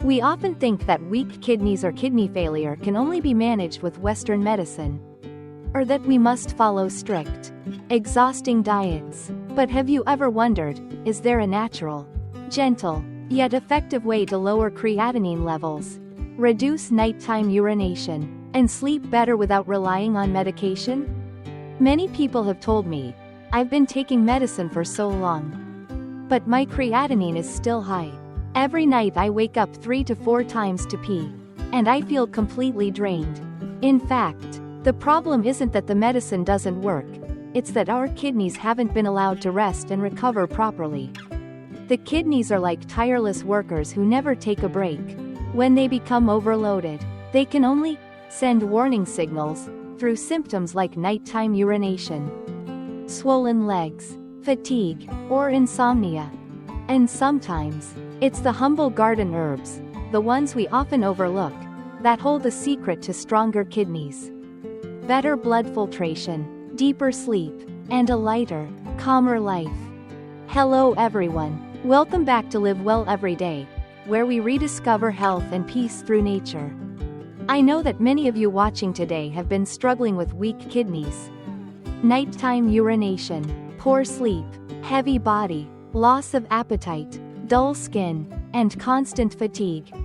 We often think that weak kidneys or kidney failure can only be managed with Western medicine, or that we must follow strict, exhausting diets. But have you ever wondered, is there a natural, gentle, yet effective way to lower creatinine levels, reduce nighttime urination, and sleep better without relying on medication? Many people have told me, I've been taking medicine for so long, but my creatinine is still high. Every night I wake up 3 to 4 times to pee, and I feel completely drained. In fact, the problem isn't that the medicine doesn't work, it's that our kidneys haven't been allowed to rest and recover properly. The kidneys are like tireless workers who never take a break. When they become overloaded, they can only send warning signals through symptoms like nighttime urination, swollen legs, fatigue, or insomnia. And sometimes, it's the humble garden herbs, the ones we often overlook, that hold the secret to stronger kidneys, better blood filtration, deeper sleep, and a lighter, calmer life. Hello everyone, welcome back to Live Well Every Day, where we rediscover health and peace through nature. I know that many of you watching today have been struggling with weak kidneys, nighttime urination, poor sleep, heavy body, loss of appetite, dull skin, and constant fatigue.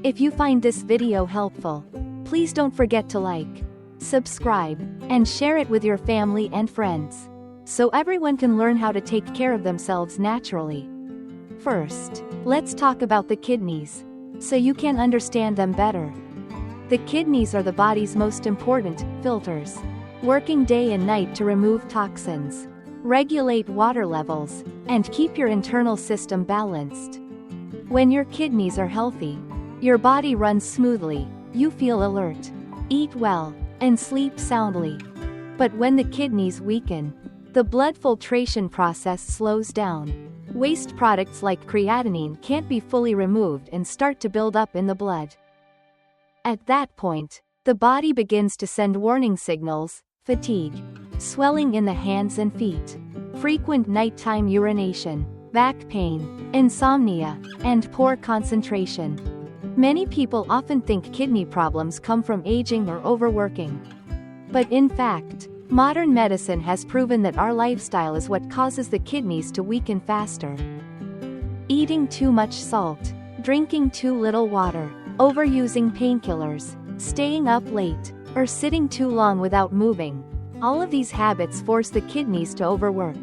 If you find this video helpful, please don't forget to like, subscribe, and share it with your family and friends, so everyone can learn how to take care of themselves naturally. First, let's talk about the kidneys, so you can understand them better. The kidneys are the body's most important filters, working day and night to remove toxins, regulate water levels, and keep your internal system balanced. When your kidneys are healthy, your body runs smoothly, you feel alert, eat well, and sleep soundly. But when the kidneys weaken, the blood filtration process slows down. Waste products like creatinine can't be fully removed and start to build up in the blood. At that point, the body begins to send warning signals: fatigue, swelling in the hands and feet, frequent nighttime urination, back pain, insomnia, and poor concentration. Many people often think kidney problems come from aging or overworking. But in fact, modern medicine has proven that our lifestyle is what causes the kidneys to weaken faster. Eating too much salt, drinking too little water, overusing painkillers, staying up late, or sitting too long without moving. All of these habits force the kidneys to overwork.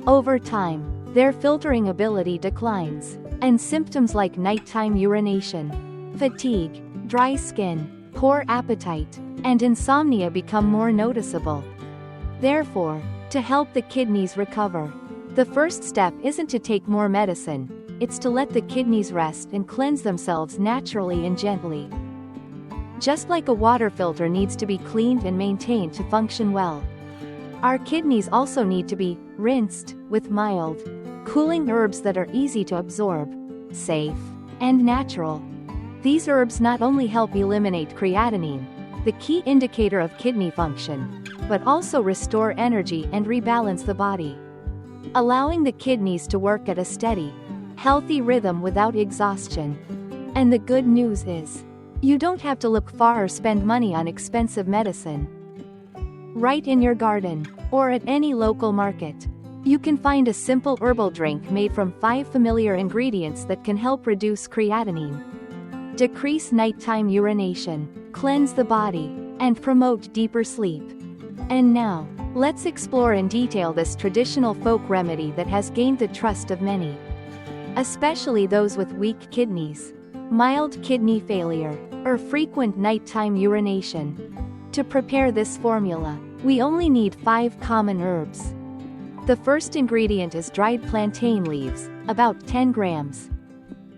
Over time, their filtering ability declines, and symptoms like nighttime urination, fatigue, dry skin, poor appetite, and insomnia become more noticeable. Therefore, to help the kidneys recover, the first step isn't to take more medicine, it's to let the kidneys rest and cleanse themselves naturally and gently. Just like a water filter needs to be cleaned and maintained to function well, our kidneys also need to be rinsed with mild, cooling herbs that are easy to absorb, safe, and natural. These herbs not only help eliminate creatinine, the key indicator of kidney function, but also restore energy and rebalance the body, allowing the kidneys to work at a steady, healthy rhythm without exhaustion. And the good news is, you don't have to look far or spend money on expensive medicine. Right in your garden, or at any local market, you can find a simple herbal drink made from 5 familiar ingredients that can help reduce creatinine, decrease nighttime urination, cleanse the body, and promote deeper sleep. And now, let's explore in detail this traditional folk remedy that has gained the trust of many, especially those with weak kidneys, mild kidney failure, or frequent nighttime urination. To prepare this formula, we only need 5 common herbs. The first ingredient is dried plantain leaves, about 10 grams.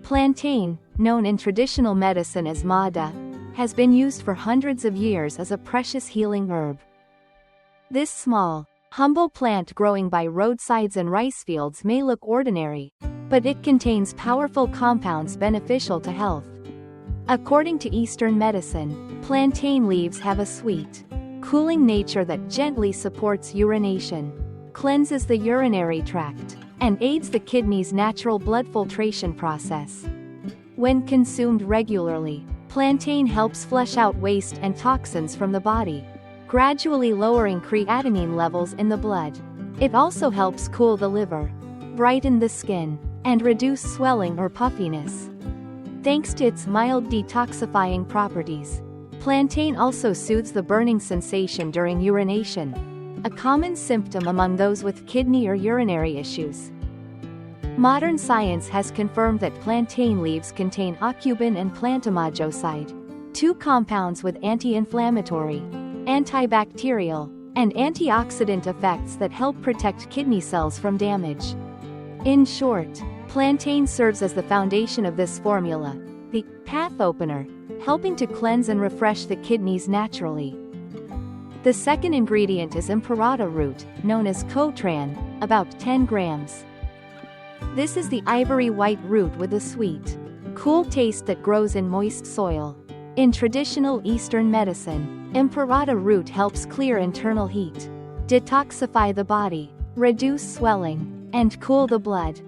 Plantain, known in traditional medicine as mada, has been used for hundreds of years as a precious healing herb. This small, humble plant growing by roadsides and rice fields may look ordinary, but it contains powerful compounds beneficial to health. According to Eastern medicine, plantain leaves have a sweet, cooling nature that gently supports urination, cleanses the urinary tract, and aids the kidney's natural blood filtration process. When consumed regularly, plantain helps flush out waste and toxins from the body, gradually lowering creatinine levels in the blood. It also helps cool the liver, brighten the skin, and reduce swelling or puffiness. Thanks to its mild detoxifying properties, plantain also soothes the burning sensation during urination, a common symptom among those with kidney or urinary issues. Modern science has confirmed that plantain leaves contain aucubin and plantamogoside, two compounds with anti-inflammatory, antibacterial, and antioxidant effects that help protect kidney cells from damage. In short, plantain serves as the foundation of this formula, the path opener, helping to cleanse and refresh the kidneys naturally. The second ingredient is imparator root, known as cotran, about 10 grams. This is the ivory white root with a sweet, cool taste that grows in moist soil. In traditional Eastern medicine, imparator root helps clear internal heat, detoxify the body, reduce swelling, and cool the blood.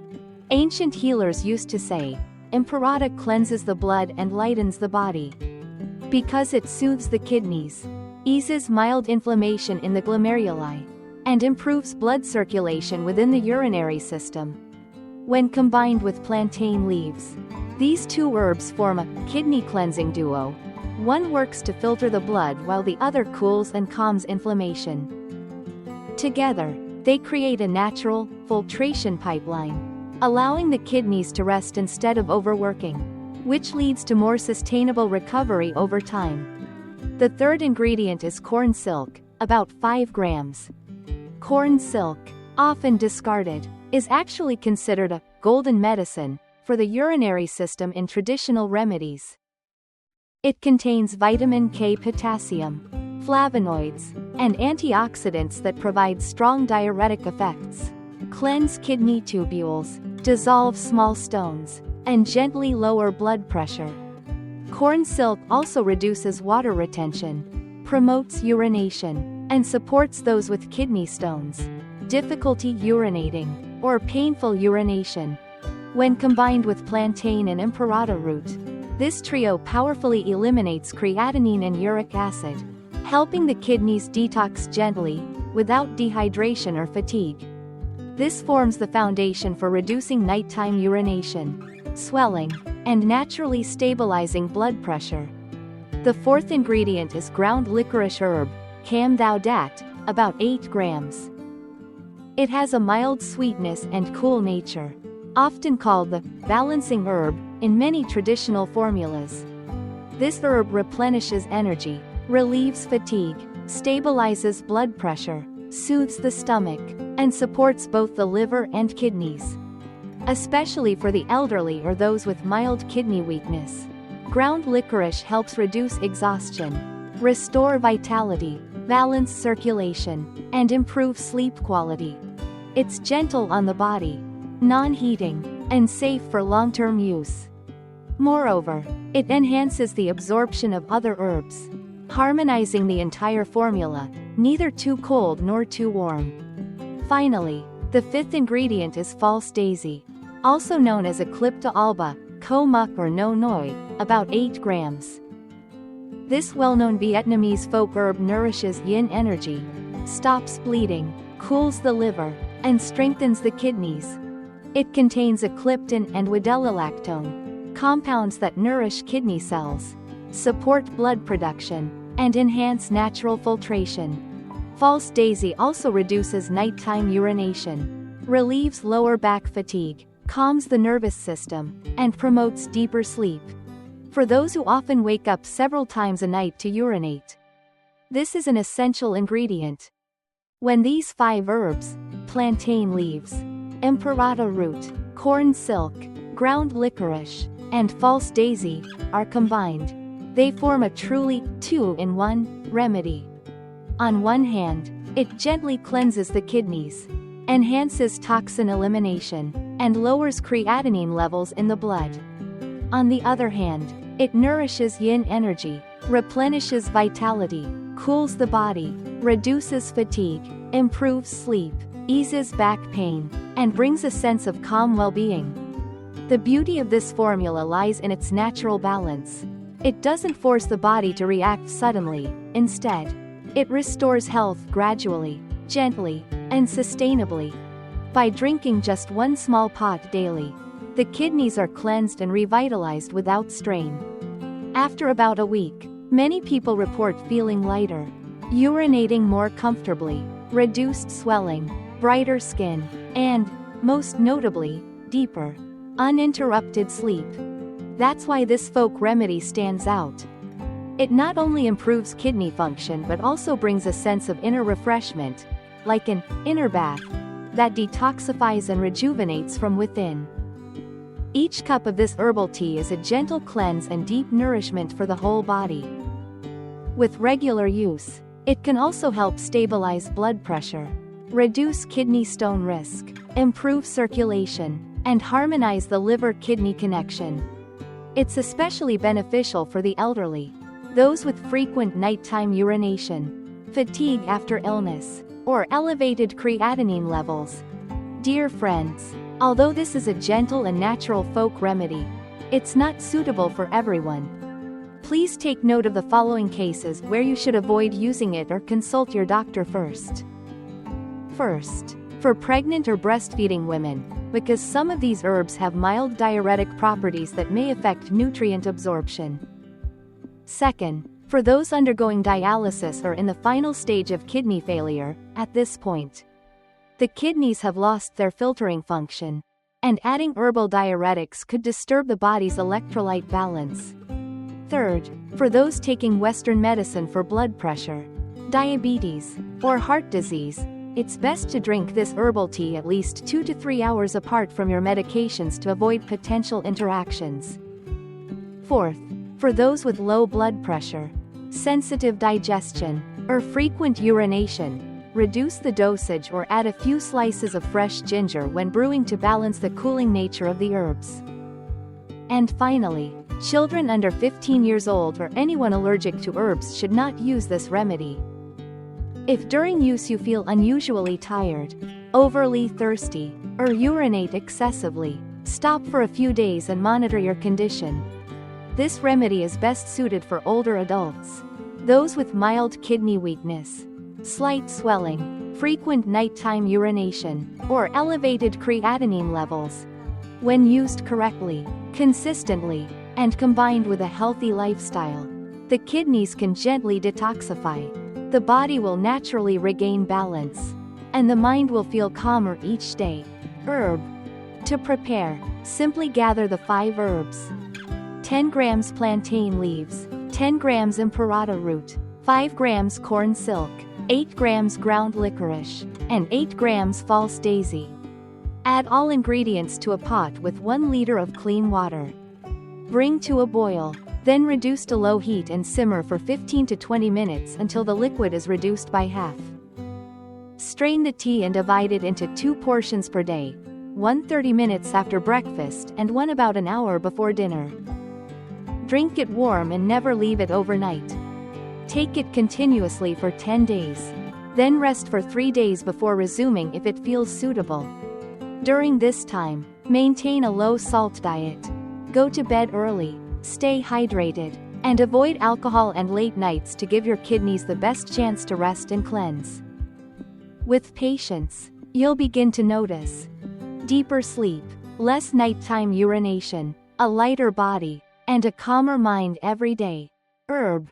Ancient healers used to say, imparator cleanses the blood and lightens the body. Because it soothes the kidneys, eases mild inflammation in the glomeruli, and improves blood circulation within the urinary system. When combined with plantain leaves, these two herbs form a kidney cleansing duo. One works to filter the blood while the other cools and calms inflammation. Together, they create a natural filtration pipeline, allowing the kidneys to rest instead of overworking, which leads to more sustainable recovery over time. The third ingredient is corn silk, about 5 grams. Corn silk, often discarded, is actually considered a golden medicine for the urinary system in traditional remedies. It contains vitamin K, potassium, flavonoids, and antioxidants that provide strong diuretic effects, cleanse kidney tubules, dissolve small stones, and gently lower blood pressure. Corn silk also reduces water retention, promotes urination, and supports those with kidney stones, difficulty urinating, or painful urination. When combined with plantain and imparator root, this trio powerfully eliminates creatinine and uric acid, helping the kidneys detox gently, without dehydration or fatigue. This forms the foundation for reducing nighttime urination, swelling, and naturally stabilizing blood pressure. The fourth ingredient is ground licorice herb, cam thou dat, about 8 grams. It has a mild sweetness and cool nature, often called the balancing herb in many traditional formulas. This herb replenishes energy, relieves fatigue, stabilizes blood pressure, soothes the stomach, and supports both the liver and kidneys. Especially for the elderly or those with mild kidney weakness, ground licorice helps reduce exhaustion, restore vitality, balance circulation, and improve sleep quality. It's gentle on the body, non-heating, and safe for long-term use. Moreover, it enhances the absorption of other herbs, harmonizing the entire formula, neither too cold nor too warm. Finally, the fifth ingredient is false daisy, also known as eclipta alba, co muc or no noi, about 8 grams. This well-known Vietnamese folk herb nourishes yin energy, stops bleeding, cools the liver, and strengthens the kidneys. It contains ecliptin and wedelolactone, compounds that nourish kidney cells, support blood production, and enhance natural filtration. False daisy also reduces nighttime urination, relieves lower back fatigue, calms the nervous system, and promotes deeper sleep. For those who often wake up several times a night to urinate, this is an essential ingredient. When these 5 herbs, plantain leaves, imparator root, corn silk, ground licorice, and false daisy, are combined, they form a truly 2-in-1 remedy. On one hand, it gently cleanses the kidneys, enhances toxin elimination, and lowers creatinine levels in the blood. On the other hand, it nourishes yin energy, replenishes vitality, cools the body, reduces fatigue, improves sleep, eases back pain, and brings a sense of calm well-being. The beauty of this formula lies in its natural balance. It doesn't force the body to react suddenly, instead, it restores health gradually, gently, and sustainably. By drinking just one small pot daily, the kidneys are cleansed and revitalized without strain. After about a week, many people report feeling lighter, urinating more comfortably, reduced swelling, brighter skin, and, most notably, deeper, uninterrupted sleep. That's why this folk remedy stands out. It not only improves kidney function but also brings a sense of inner refreshment, like an inner bath, that detoxifies and rejuvenates from within. Each cup of this herbal tea is a gentle cleanse and deep nourishment for the whole body. With regular use, it can also help stabilize blood pressure, reduce kidney stone risk, improve circulation, and harmonize the liver-kidney connection. It's especially beneficial for the elderly, those with frequent nighttime urination, fatigue after illness, or elevated creatinine levels. Dear friends, although this is a gentle and natural folk remedy, it's not suitable for everyone. Please take note of the following cases where you should avoid using it or consult your doctor first. First, for pregnant or breastfeeding women, because some of these herbs have mild diuretic properties that may affect nutrient absorption. Second, for those undergoing dialysis or in the final stage of kidney failure, at this point, the kidneys have lost their filtering function, and adding herbal diuretics could disturb the body's electrolyte balance. Third, for those taking Western medicine for blood pressure, diabetes, or heart disease, it's best to drink this herbal tea at least 2 to 3 hours apart from your medications to avoid potential interactions. Fourth, for those with low blood pressure, sensitive digestion, or frequent urination, reduce the dosage or add a few slices of fresh ginger when brewing to balance the cooling nature of the herbs. And finally, children under 15 years old or anyone allergic to herbs should not use this remedy. If during use you feel unusually tired, overly thirsty, or urinate excessively, stop for a few days and monitor your condition. This remedy is best suited for older adults, those with mild kidney weakness, slight swelling, frequent nighttime urination, or elevated creatinine levels. When used correctly, consistently, and combined with a healthy lifestyle, the kidneys can gently detoxify, the body will naturally regain balance, and the mind will feel calmer each day. Herb. To prepare, simply gather the 5 herbs. 10 grams plantain leaves, 10 grams imparator root, 5 grams corn silk, 8 grams ground licorice, and 8 grams false daisy. Add all ingredients to a pot with 1 liter of clean water. Bring to a boil, then reduce to low heat and simmer for 15 to 20 minutes until the liquid is reduced by half. Strain the tea and divide it into 2 portions per day, 1 30 minutes after breakfast and 1 about an hour before dinner. Drink it warm and never leave it overnight. Take it continuously for 10 days. Then rest for 3 days before resuming if it feels suitable. During this time, maintain a low-salt diet. Go to bed early, stay hydrated, and avoid alcohol and late nights to give your kidneys the best chance to rest and cleanse. With patience, you'll begin to notice deeper sleep, less nighttime urination, a lighter body, and a calmer mind every day. Herb.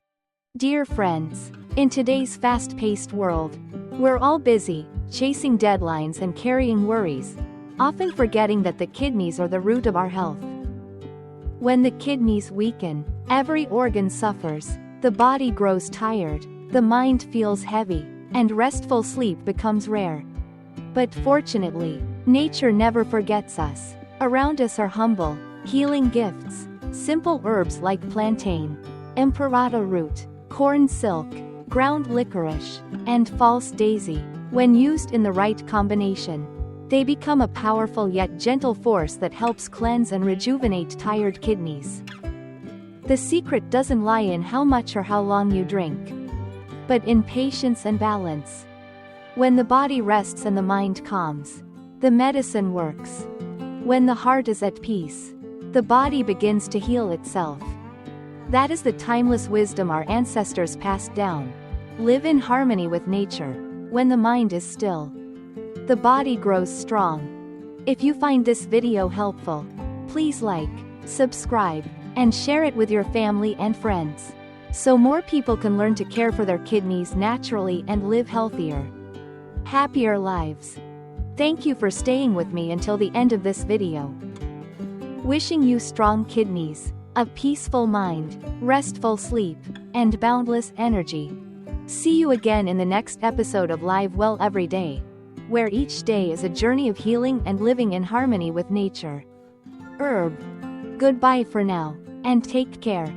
Dear friends, in today's fast-paced world, we're all busy, chasing deadlines and carrying worries, often forgetting that the kidneys are the root of our health. When the kidneys weaken, every organ suffers, the body grows tired, the mind feels heavy, and restful sleep becomes rare. But fortunately, nature never forgets us. Around us are humble, healing gifts, simple herbs like plantain, imparator root, corn silk, ground licorice, and false daisy. When used in the right combination, they become a powerful yet gentle force that helps cleanse and rejuvenate tired kidneys. The secret doesn't lie in how much or how long you drink, but in patience and balance. When the body rests and the mind calms, the medicine works. When the heart is at peace, the body begins to heal itself. That is the timeless wisdom our ancestors passed down. Live in harmony with nature. When the mind is still, the body grows strong. If you find this video helpful, please like, subscribe, and share it with your family and friends, so more people can learn to care for their kidneys naturally and live healthier, happier lives. Thank you for staying with me until the end of this video. Wishing you strong kidneys, a peaceful mind, restful sleep, and boundless energy. See you again in the next episode of Live Well Every Day, where each day is a journey of healing and living in harmony with nature. Goodbye for now, and take care.